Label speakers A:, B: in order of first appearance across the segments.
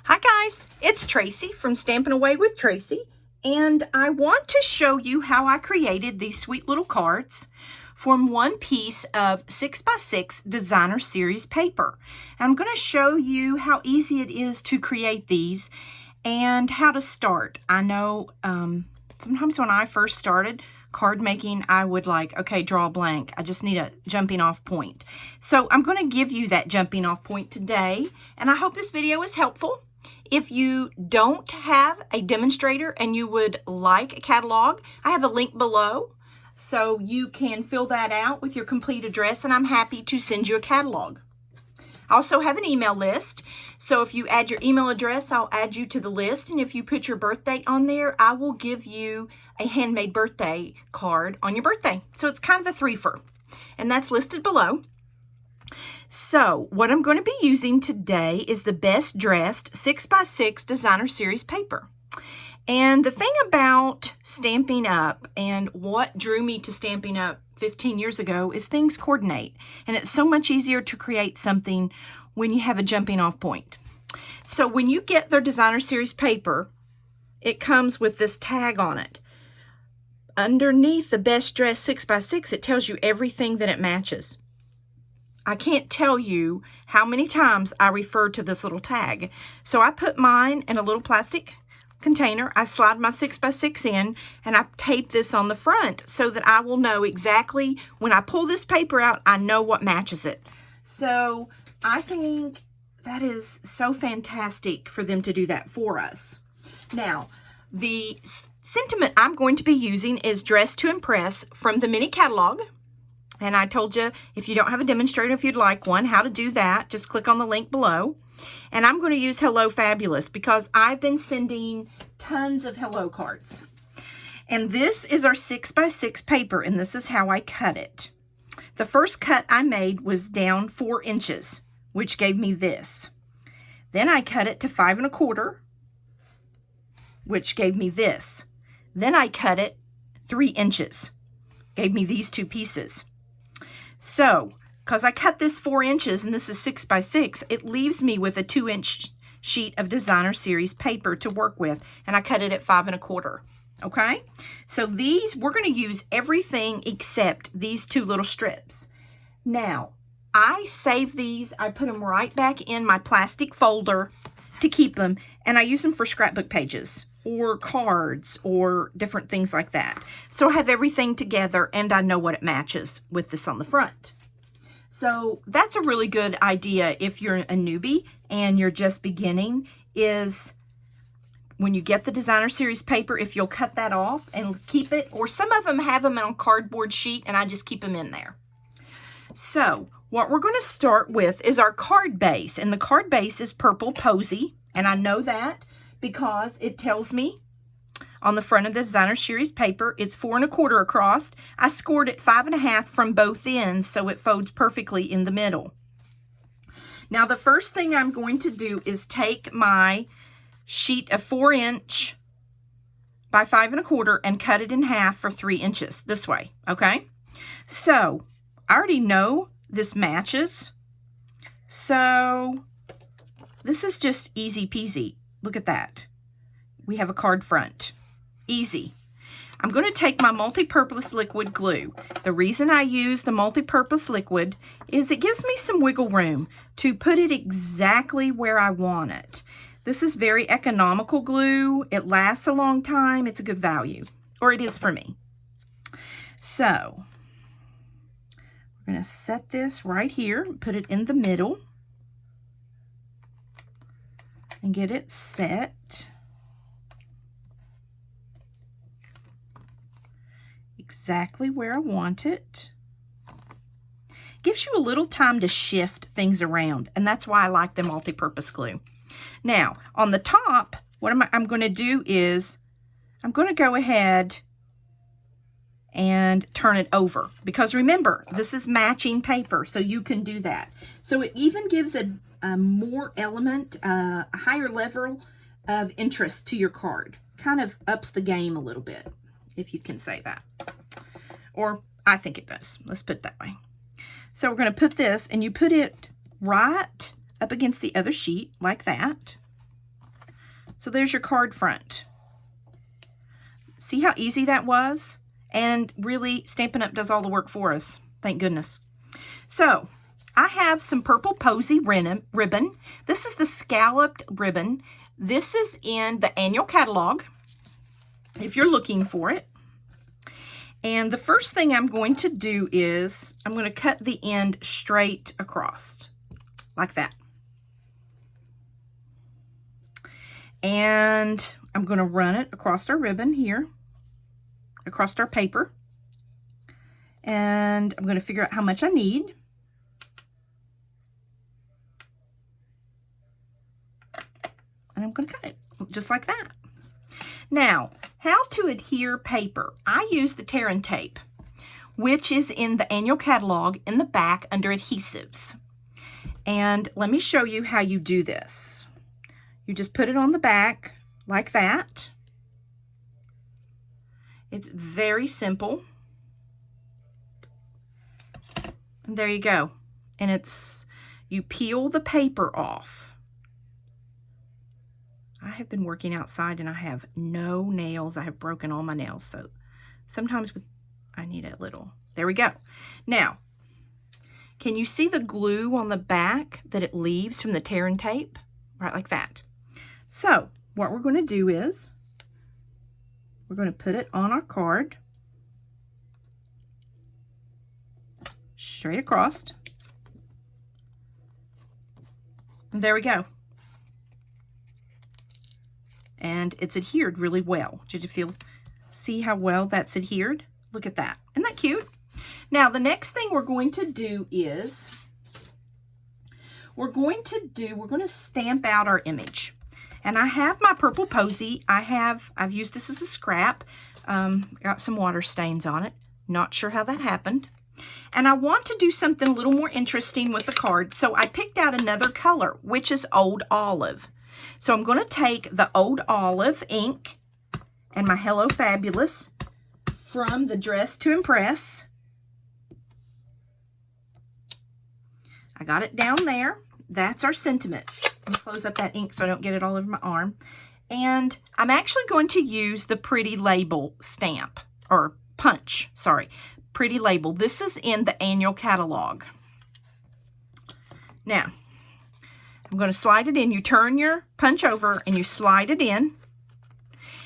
A: Hi guys, it's Tracy from Stampin' Away with Tracy, and I want to show you how I created these sweet little cards from one piece of 6x6 designer series paper. I'm going to show you how easy it is to create these and how to start. I know sometimes when I first started card making, I would okay, draw a blank. I just need a jumping off point. So I'm going to give you that jumping off point today, and I hope this video is helpful. If you don't have a demonstrator and you would like a catalog, I have a link below so you can fill that out with your complete address, and I'm happy to send you a catalog. I also have an email list, so if you add your email address, I'll add you to the list, and if you put your birthday on there, I will give you a handmade birthday card on your birthday. So it's kind of a threefer, and that's listed below. So what I'm going to be using today is the Best Dressed 6x6 Designer Series paper. And the thing about Stampin' Up! And what drew me to Stampin' Up! 15 years ago is things coordinate. And it's so much easier to create something when you have a jumping off point. So when you get their Designer Series paper, it comes with this tag on it. Underneath the Best Dressed 6x6, it tells you everything that it matches. I can't tell you how many times I refer to this little tag. So I put mine in a little plastic container. I slide my 6x6 in, and I tape this on the front so that I will know exactly when I pull this paper out, I know what matches it. So I think that is so fantastic for them to do that for us. Now, the sentiment I'm going to be using is Dress to Impress from the mini catalog. And I told you, if you don't have a demonstrator, if you'd like one, how to do that, just click on the link below. And I'm going to use Hello Fabulous because I've been sending tons of hello cards. And this is our 6x6 paper, and this is how I cut it. The first cut I made was down 4 inches, which gave me this. Then I cut it to 5 1/4, which gave me this. Then I cut it 3 inches, gave me these two pieces. So, because I cut this 4 inches and this is 6x6, it leaves me with a 2-inch sheet of Designer Series paper to work with, and I cut it at 5 1/4. Okay? So these, we're going to use everything except these two little strips. Now, I save these, I put them right back in my plastic folder to keep them, and I use them for scrapbook pages or cards or different things like that. So I have everything together, and I know what it matches with this on the front. So that's a really good idea if you're a newbie and you're just beginning, is when you get the Designer Series paper, if you'll cut that off and keep it, or some of them have them on a cardboard sheet and I just keep them in there. So what we're going to start with is our card base, and the card base is purple posy, and I know that because it tells me on the front of the Designer Series paper, it's 4 1/4 across. I scored it 5 1/2 from both ends, so it folds perfectly in the middle. Now, the first thing I'm going to do is take my sheet of 4 inch by 5 1/4 and cut it in half for 3 inches this way, okay? So I already know this matches. So this is just easy peasy. Look at that. We have a card front. Easy. I'm going to take my multi-purpose liquid glue. The reason I use the multi-purpose liquid is it gives me some wiggle room to put it exactly where I want it. This is very economical glue. It lasts a long time. It's a good value, or it is for me. So we're going to set this right here, put it in the middle, and get it set exactly where I want it. Gives you a little time to shift things around, and that's why I like the multi-purpose glue. Now, on the top, what I'm going to do is I'm going to go ahead and turn it over, because remember, this is matching paper, so you can do that. So it even gives a more element, a higher level of interest to your card. Kind of ups the game a little bit, if you can say that. Or I think it does. Let's put it that way. So we're going to put this, and you put it right up against the other sheet like that. So there's your card front. See how easy that was? And really, Stampin' Up! Does all the work for us. Thank goodness. So, I have some purple posy ribbon. This is the scalloped ribbon. This is in the annual catalog, if you're looking for it. And the first thing I'm going to do is, I'm going to cut the end straight across, like that. And I'm going to run it across our ribbon here, across our paper. And I'm going to figure out how much I need. And I'm going to cut it just like that. Now, how to adhere paper. I use the tear and tape, which is in the annual catalog in the back under adhesives. And let me show you how you do this. You just put it on the back like that. It's very simple. And there you go. And you peel the paper off. I have been working outside and I have no nails. I have broken all my nails. So sometimes I need a little. There we go. Now, can you see the glue on the back that it leaves from the tear and tape? Right like that. So what we're going to do is we're going to put it on our card. Straight across. And there we go. And it's adhered really well. Did you see how well that's adhered? Look at that. Isn't that cute? Now, the next thing we're going to do is we're going to stamp out our image. And I have my purple posy. I've used this as a scrap. Got some water stains on it. Not sure how that happened. And I want to do something a little more interesting with the card. So I picked out another color, which is Old Olive. So I'm going to take the Old Olive ink and my Hello Fabulous from the Dress to Impress. I got it down there. That's our sentiment. Let me close up that ink so I don't get it all over my arm. And I'm actually going to use the Pretty Label stamp, or punch, sorry. Pretty Label. This is in the annual catalog. Now, I'm going to slide it in. You turn your punch over and you slide it in.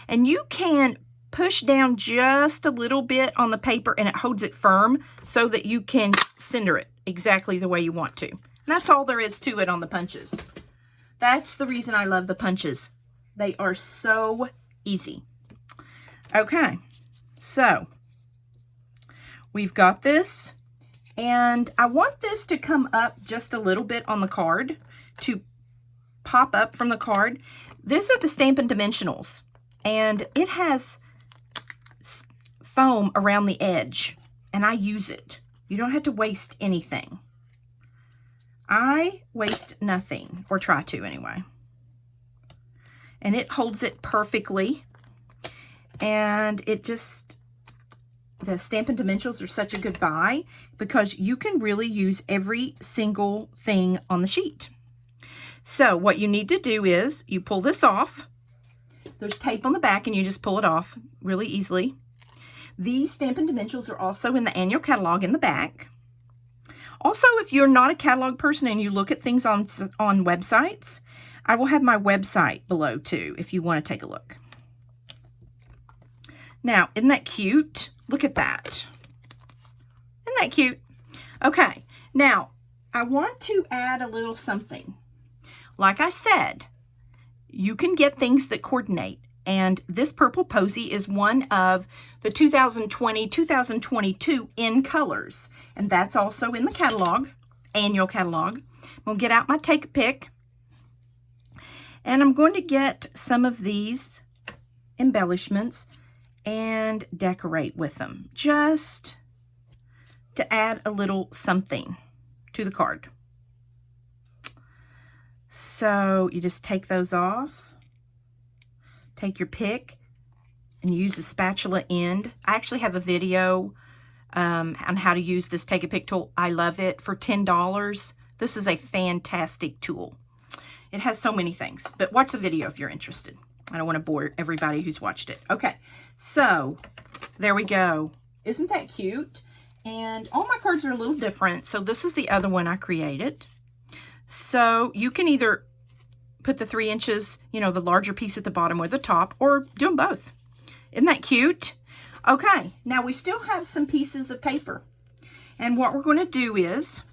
A: And you can push down just a little bit on the paper and it holds it firm so that you can center it exactly the way you want to. And that's all there is to it on the punches. That's the reason I love the punches. They are so easy. Okay, so we've got this. And I want this to come up just a little bit on the card, to pop up from the card. These are the Stampin' Dimensionals, and it has foam around the edge, and I use it. You don't have to waste anything. I waste nothing, or try to anyway. And it holds it perfectly, and it just, the Stampin' Dimensionals are such a good buy because you can really use every single thing on the sheet. So what you need to do is you pull this off. There's tape on the back and you just pull it off really easily. These Stampin' Dimensionals are also in the annual catalog in the back. Also, if you're not a catalog person and you look at things on websites, I will have my website below too if you want to take a look. Now, isn't that cute? Look at that. Isn't that cute? Okay, now I want to add a little something. Like I said, you can get things that coordinate. And this purple posy is one of the 2020-2022 in colors. And that's also in the catalog, annual catalog. I'll get out my Take a Pick. And I'm going to get some of these embellishments and decorate with them. Just to add a little something to the card. So you just take those off, take your pick, and use a spatula end. I actually have a video on how to use this Take a Pick tool. I love it. For $10, this is a fantastic tool. It has so many things, but watch the video if you're interested. I don't want to bore everybody who's watched it. Okay, so there we go. Isn't that cute? And all my cards are a little different. So this is the other one I created. So you can either put the 3 inches, you know, the larger piece at the bottom or the top, or do them both. Isn't that cute? Okay, now we still have some pieces of paper. And what we're going to do is,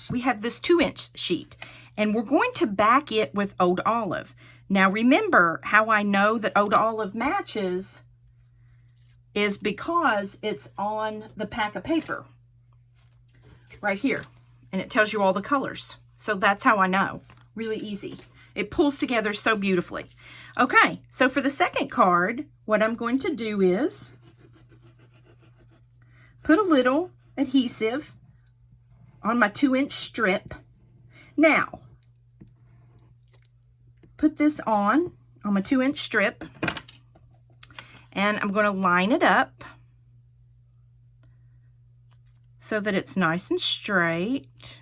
A: we have this 2-inch sheet, and we're going to back it with Old Olive. Now remember how I know that Old Olive matches is because it's on the pack of paper right here, and it tells you all the colors. So that's how I know. Really easy. It pulls together so beautifully. Okay, so for the second card, what I'm going to do is put a little adhesive on my 2-inch strip. Now, put this on my 2-inch strip, and I'm going to line it up so that it's nice and straight.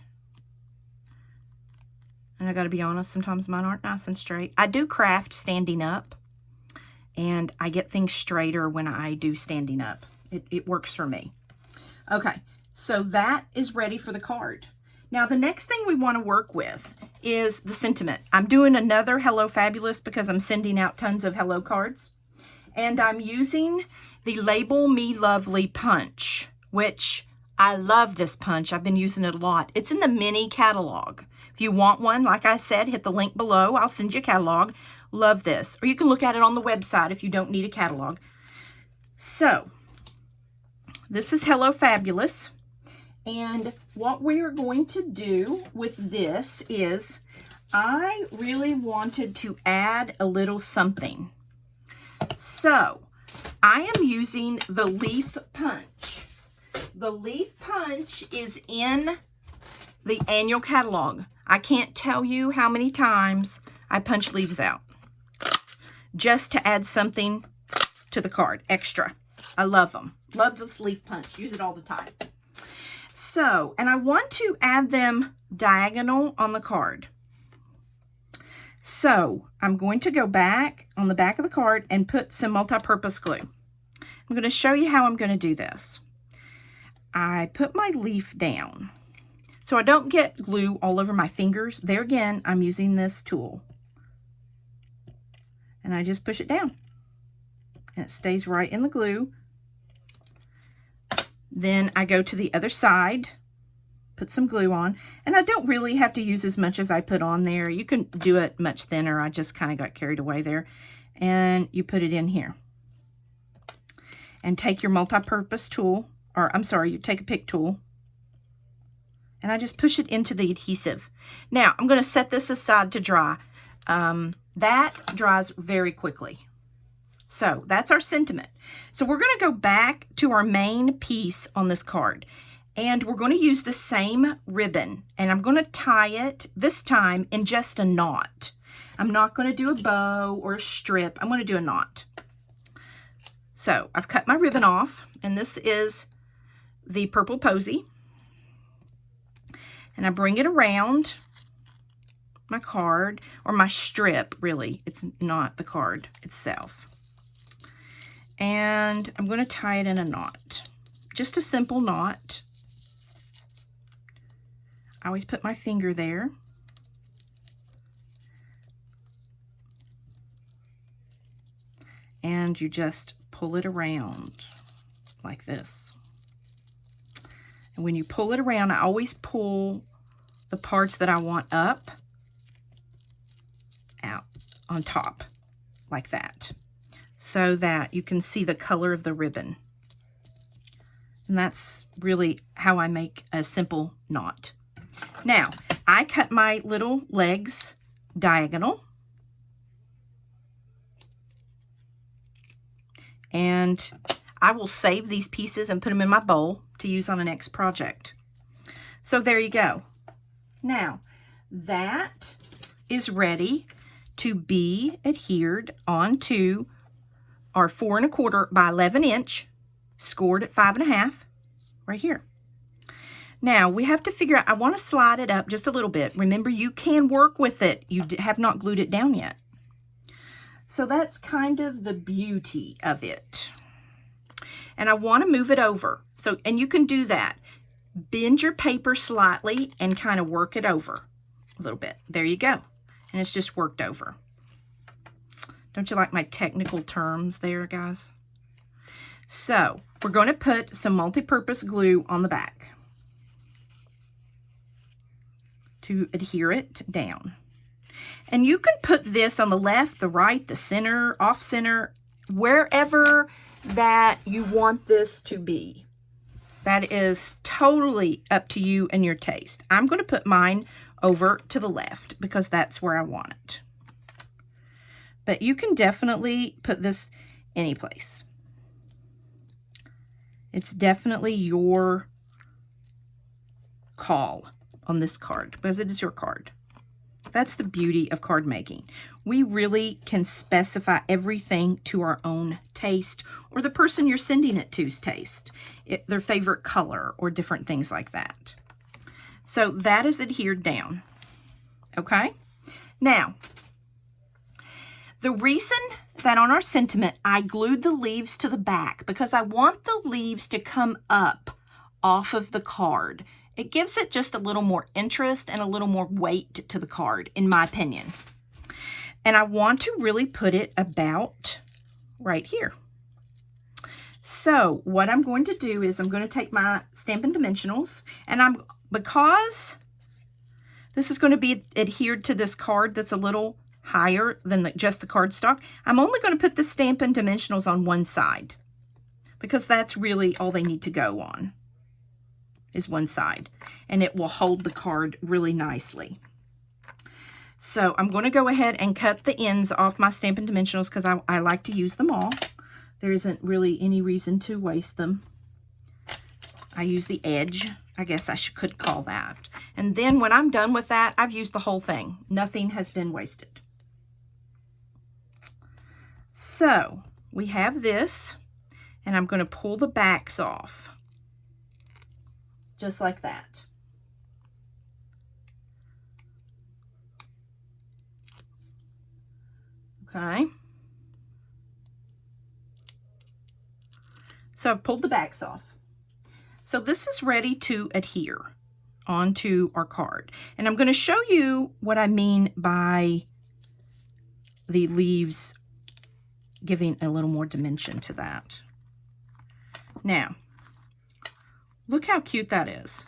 A: And I got to be honest, sometimes mine aren't nice and straight. I do craft standing up, and I get things straighter when I do standing up. It works for me. Okay, so that is ready for the card. Now, the next thing we want to work with is the sentiment. I'm doing another Hello Fabulous because I'm sending out tons of hello cards. And I'm using the Label Me Lovely punch, which I love this punch. I've been using it a lot. It's in the mini catalog. If you want one, like I said, hit the link below. I'll send you a catalog. Love this. Or you can look at it on the website if you don't need a catalog. So, this is Hello Fabulous. And what we are going to do with this is, I really wanted to add a little something. So, I am using the leaf punch. The leaf punch is in the annual catalog. I can't tell you how many times I punch leaves out just to add something to the card, extra. I love them. Love this leaf punch. Use it all the time. So, and I want to add them diagonal on the card. So, I'm going to go back on the back of the card and put some multi-purpose glue. I'm going to show you how I'm going to do this. I put my leaf down so I don't get glue all over my fingers. There again, I'm using this tool. And I just push it down. And it stays right in the glue. Then I go to the other side, put some glue on, and I don't really have to use as much as I put on there. You can do it much thinner. I just kind of got carried away there. And you put it in here. And take your multi-purpose tool, or I'm sorry, you take a pick tool, and I just push it into the adhesive. Now, I'm going to set this aside to dry. That dries very quickly. So that's our sentiment. So we're going to go back to our main piece on this card, and we're going to use the same ribbon, and I'm going to tie it this time in just a knot. I'm not going to do a bow or a strip. I'm going to do a knot. So I've cut my ribbon off, and this is the Purple Posy, and I bring it around my card, or my strip, really. It's not the card itself. And I'm going to tie it in a knot. Just a simple knot. I always put my finger there. And you just pull it around like this. And when you pull it around, I always pull the parts that I want up, out, on top, like that, so that you can see the color of the ribbon. And that's really how I make a simple knot. Now, I cut my little legs diagonal. And I will save these pieces and put them in my bowl to use on the next project. So there you go. Now, that is ready to be adhered onto our 4 1/4 by 11 inch, scored at 5 1/2, right here. Now, we have to figure out, I want to slide it up just a little bit. Remember, you can work with it. You have not glued it down yet. So that's kind of the beauty of it. And I want to move it over. So, and you can do that. Bend your paper slightly and kind of work it over a little bit. There you go. And it's just worked over. Don't you like my technical terms there, guys? So, we're going to put some multi-purpose glue on the back to adhere it down. And you can put this on the left, the right, the center, off center, wherever that you want this to be. That is totally up to you and your taste. I'm going to put mine over to the left because that's where I want it. But you can definitely put this any place. It's definitely your call on this card because it is your card. That's the beauty of card making. We really can specify everything to our own taste or the person you're sending it to's taste, their favorite color or different things like that. So that is adhered down. Okay? Now, the reason that on our sentiment I glued the leaves to the back because I want the leaves to come up off of the card. It gives it just a little more interest and a little more weight to the card, in my opinion. And I want to really put it about right here. So what I'm going to do is I'm going to take my Stampin' Dimensionals, and because this is going to be adhered to this card that's a little higher than just the cardstock, I'm only going to put the Stampin' Dimensionals on one side because that's really all they need to go on. Is one side, and it will hold the card really nicely. So I'm going to go ahead and cut the ends off my Stampin' Dimensionals because I like to use them all. There isn't really any reason to waste them. I use the edge, I guess I could call that. And then when I'm done with that, I've used the whole thing. Nothing has been wasted. So we have this, and I'm going to pull the backs off. Just like that. Okay. So I've pulled the backs off. So this is ready to adhere onto our card. And I'm going to show you what I mean by the leaves giving a little more dimension to that. Now, look how cute that is.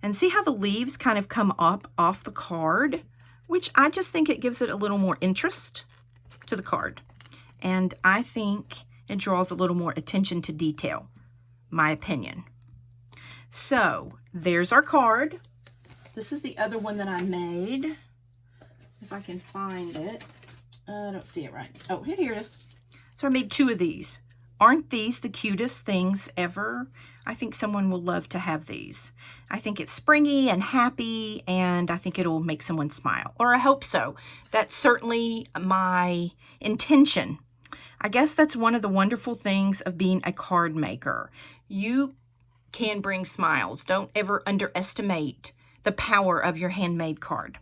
A: And see how the leaves kind of come up off the card, which I just think it gives it a little more interest to the card. And I think it draws a little more attention to detail, my opinion. So there's our card. This is the other one that I made. If I can find it. I don't see it right. Oh, here it is. So I made 2 of these. Aren't these the cutest things ever? I think someone will love to have these. I think it's springy and happy, and I think it'll make someone smile. Or I hope so. That's certainly my intention. I guess that's one of the wonderful things of being a card maker. You can bring smiles. Don't ever underestimate the power of your handmade card.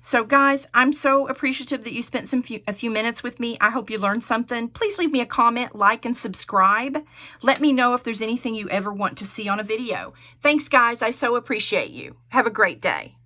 A: So guys, I'm so appreciative that you spent a few minutes with me. I hope you learned something. Please leave me a comment, like, and subscribe. Let me know if there's anything you ever want to see on a video. Thanks, guys. I so appreciate you. Have a great day.